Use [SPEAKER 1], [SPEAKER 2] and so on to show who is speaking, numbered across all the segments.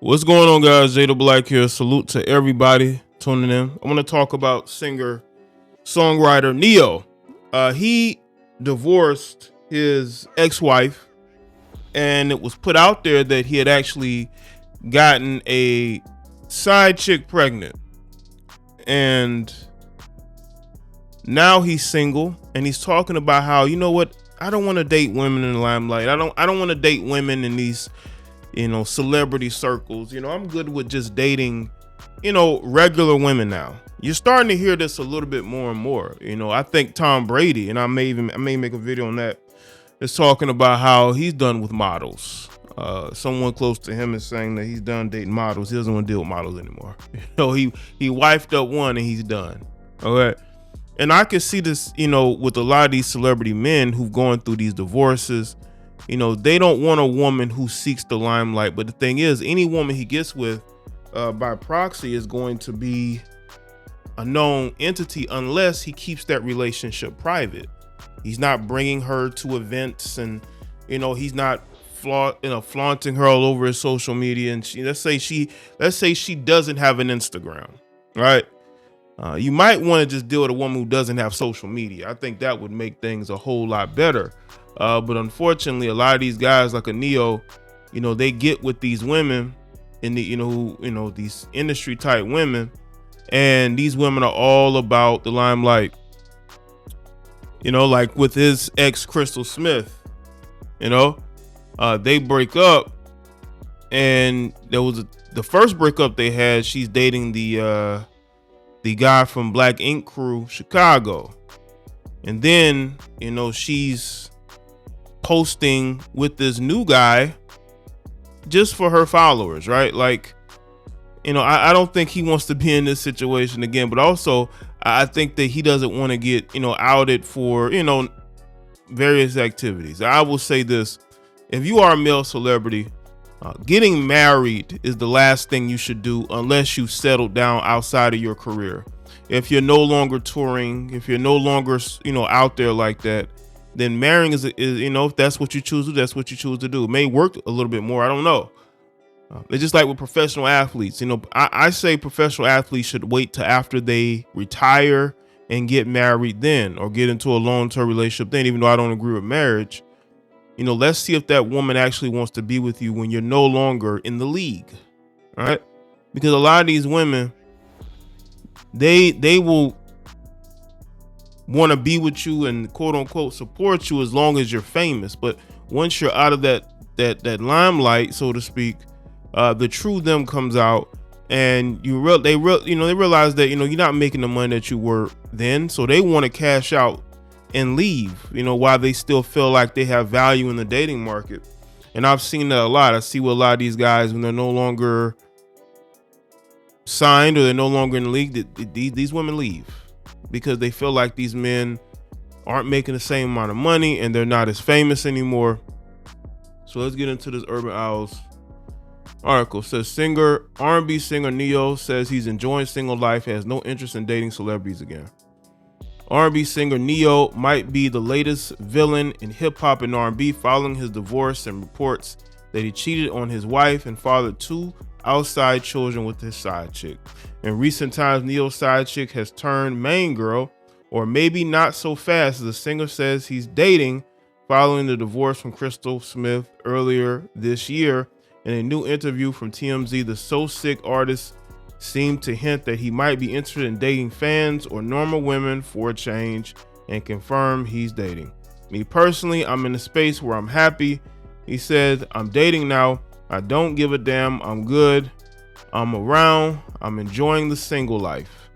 [SPEAKER 1] What's going on, guys? Jada Black here. Salute to everybody tuning in. I want to talk about singer songwriter Neo. He divorced his ex-wife, and it was put out there that he had actually gotten a side chick pregnant, and now he's single, and he's talking about how, you know what, I don't want to date women in the limelight. I don't want to date women in these celebrity circles. I'm good with just dating, regular women now. You're starting to hear this a little bit more and more. I think Tom Brady, and I may make a video on that, is talking about how he's done with models. Someone close to him is saying that he's done dating models. He doesn't want to deal with models anymore. He wifed up one and he's done. Okay. And I can see this, with a lot of these celebrity men who've gone through these divorces. They don't want a woman who seeks the limelight. But the thing is, any woman he gets with by proxy is going to be a known entity unless he keeps that relationship private. He's not bringing her to events, and he's not flaunting her all over his social media. And let's say she doesn't have an Instagram, right? You might want to just deal with a woman who doesn't have social media. I think that would make things a whole lot better. But unfortunately, a lot of these guys like a Neo, they get with these women in the, these industry type women, and these women are all about the limelight. Like with his ex Crystal Smith, they break up, and there was the first breakup they had. She's dating the guy from Black Ink Crew, Chicago, and then she's posting with this new guy just for her followers, right? Like, I don't think he wants to be in this situation again, but also I think that he doesn't want to get, outed for, various activities. I will say this: if you are a male celebrity, getting married is the last thing you should do unless you've settled down outside of your career. If you're no longer touring, if you're no longer, out there like that, then marrying is if that's what you choose to do, that's what you choose to do. It may work a little bit more. I don't know. It's just like with professional athletes. I say professional athletes should wait till after they retire and get married then, or get into a long-term relationship then, even though I don't agree with marriage. Let's see if that woman actually wants to be with you when you're no longer in the league. All right. Because a lot of these women, they will want to be with you and quote unquote support you as long as you're famous. But once you're out of that limelight, so to speak, the true them comes out, and they realize that you're not making the money that you were then, so they want to cash out and leave, while they still feel like they have value in the dating market. And I've seen that a lot. I see with a lot of these guys, when they're no longer signed or they're no longer in the league, these women leave because they feel like these men aren't making the same amount of money and they're not as famous anymore. So let's get into this Urban Owls article. It says R&B singer Neo says he's enjoying single life, has no interest in dating celebrities again. R&B singer Neo might be the latest villain in hip hop and R&B following his divorce and reports that he cheated on his wife and fathered 2 outside children with his side chick. In recent times, Neo's side chick has turned main girl, or maybe not so fast, as the singer says he's dating following the divorce from Crystal Smith earlier this year. In a new interview from TMZ, the So Sick artist seemed to hint that he might be interested in dating fans or normal women for a change, and confirm he's dating. Me personally, I'm in a space where I'm happy. He said, I'm dating now. I don't give a damn. I'm good. I'm around. I'm enjoying the single life.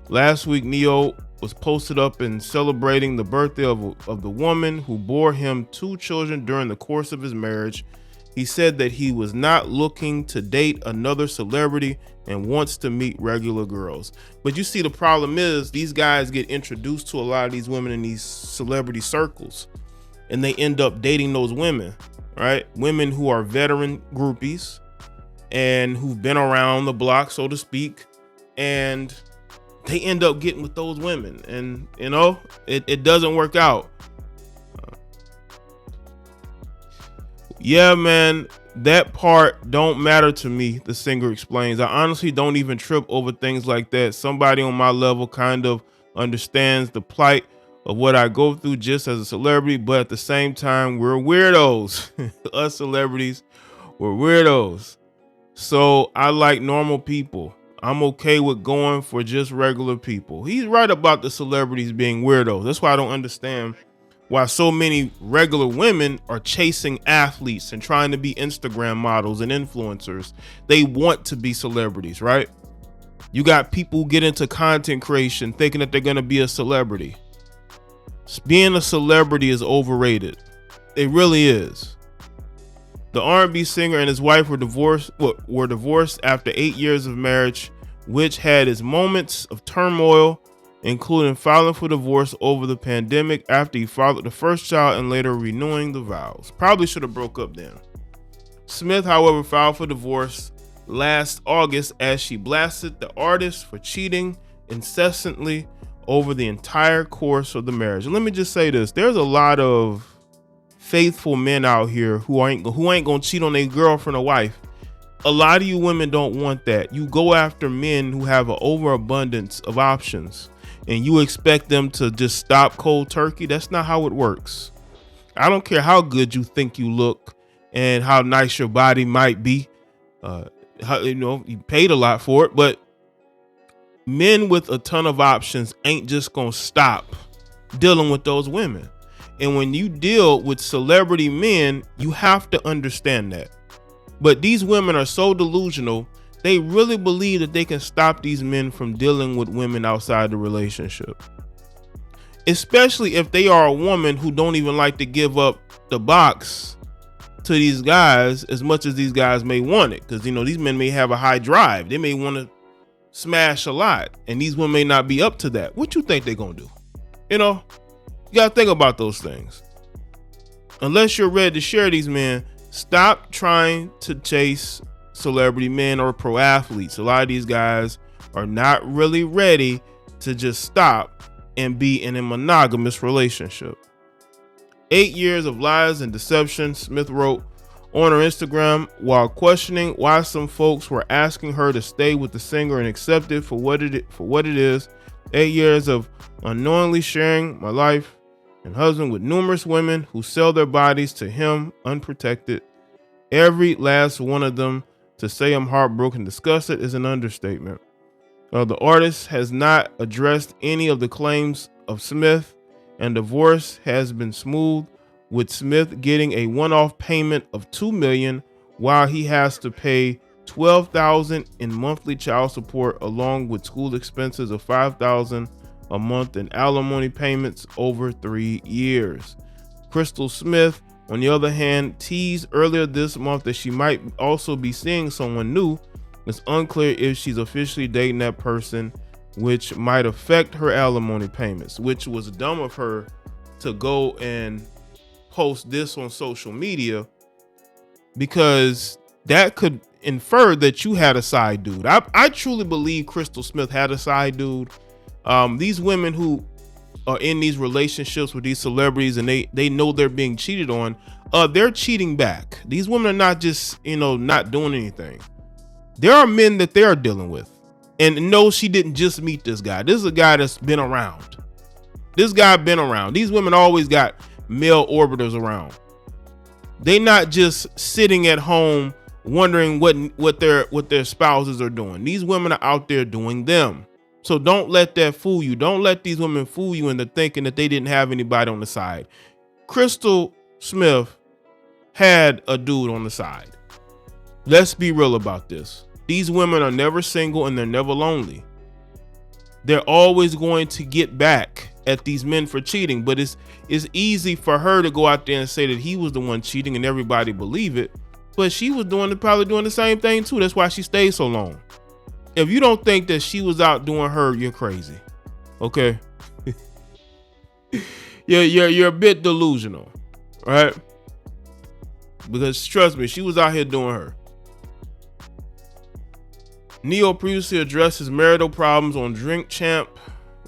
[SPEAKER 1] Last week, Neo was posted up and celebrating the birthday of the woman who bore him 2 children during the course of his marriage. He said that he was not looking to date another celebrity and wants to meet regular girls. But you see, the problem is these guys get introduced to a lot of these women in these celebrity circles, and they end up dating those women, right? Women who are veteran groupies and who've been around the block, so to speak, and they end up getting with those women, and it doesn't work out. Yeah, man, That part don't matter to me, the singer explains. I honestly don't even trip over things like that. Somebody on my level kind of understands the plight of what I go through just as a celebrity, but at the same time, we're weirdos. Us celebrities, we're weirdos. So I like normal people. I'm okay with going for just regular people. He's right about the celebrities being weirdos. That's why I don't understand why so many regular women are chasing athletes and trying to be Instagram models and influencers. They want to be celebrities, right? You got people who get into content creation thinking that they're going to be a celebrity. Being a celebrity is overrated. It really is. The R&B singer and his wife were divorced after 8 years of marriage, which had its moments of turmoil, including filing for divorce over the pandemic after he fathered the first child and later renewing the vows. Probably should have broke up then. Smith, however, filed for divorce last August as she blasted the artist for cheating incessantly over the entire course of the marriage. And let me just say this, there's a lot of faithful men out here who ain't gonna cheat on their girlfriend or wife. A lot of you women don't want that. You go after men who have an overabundance of options and you expect them to just stop cold turkey. That's not how it works. I don't care how good you think you look and how nice your body might be. You paid a lot for it, but men with a ton of options ain't just gonna stop dealing with those women. And when you deal with celebrity men, you have to understand that. But these women are so delusional, they really believe that they can stop these men from dealing with women outside the relationship. Especially if they are a woman who don't even like to give up the box to these guys as much as these guys may want it. Because, these men may have a high drive. They may want to smash a lot. And these women may not be up to that. What you think they're going to do? You got to think about those things. Unless you're ready to share these men, stop trying to chase celebrity men or pro athletes. A lot of these guys are not really ready to just stop and be in a monogamous relationship. 8 years of lies and deception, Smith wrote on her Instagram while questioning why some folks were asking her to stay with the singer and accept it for what it is. 8 years of unknowingly sharing my life and husband with numerous women who sell their bodies to him unprotected. Every last one of them. To say I'm heartbroken, disgusted is an understatement. The artist has not addressed any of the claims of Smith, and divorce has been smooth, with Smith getting a one-off payment of $2 million, while he has to pay $12,000 in monthly child support, along with school expenses of $5,000 a month and alimony payments over 3 years. Crystal Smith, on the other hand, teased earlier this month that she might also be seeing someone new. It's unclear if she's officially dating that person, which might affect her alimony payments, which was dumb of her to go and post this on social media, because that could infer that you had a side dude. I truly believe Crystal Smith had a side dude. These women who are in these relationships with these celebrities and they know they're being cheated on, they're cheating back. These women are not just, not doing anything. There are men that they're dealing with. And no, she didn't just meet this guy. This is a guy that's been around. This guy been around. These women always got male orbiters around. They not just sitting at home wondering what their spouses are doing. These women are out there doing them. So don't let that fool you. Don't let these women fool you into thinking that they didn't have anybody on the side. Crystal Smith had a dude on the side. Let's be real about this. These women are never single and they're never lonely. They're always going to get back at these men for cheating, but it's easy for her to go out there and say that he was the one cheating and everybody believe it. But she was probably doing the same thing too. That's why she stayed so long. If you don't think that she was out doing her, you're crazy. Okay. you're a bit delusional, right? Because trust me, she was out here doing her. Neo previously addressed his marital problems on Drink Champ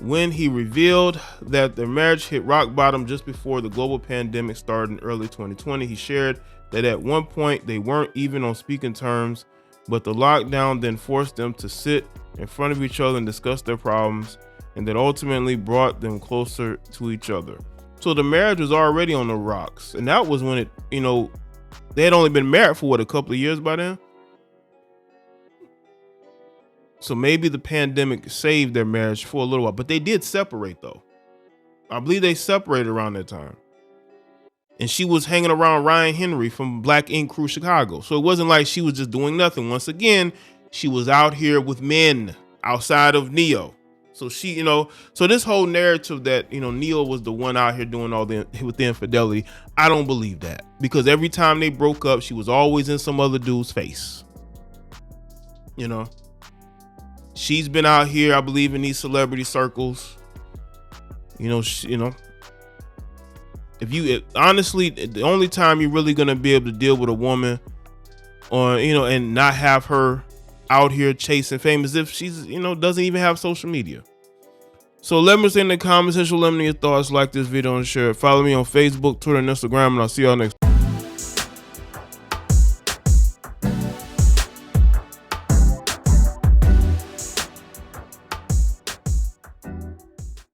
[SPEAKER 1] when he revealed that their marriage hit rock bottom just before the global pandemic started in early 2020. He shared that at one point they weren't even on speaking terms, but the lockdown then forced them to sit in front of each other and discuss their problems, and that ultimately brought them closer to each other. So the marriage was already on the rocks, and that was when it, they had only been married for a couple of years by then. So maybe the pandemic saved their marriage for a little while, but they did separate though. I believe they separated around that time. And she was hanging around Ryan Henry from Black Ink Crew Chicago. So it wasn't like she was just doing nothing. Once again, she was out here with men outside of Neo. So she, so this whole narrative that, Neo was the one out here doing all with the infidelity, I don't believe that. Because every time they broke up, she was always in some other dude's face. She's been out here, I believe, in these celebrity circles. Honestly, the only time you're really gonna be able to deal with a woman, or and not have her out here chasing fame, is if she's doesn't even have social media. So let me say in the comments section, let me know your thoughts. Like this video and share it. Follow me on Facebook, Twitter, and Instagram, and I'll see y'all next time.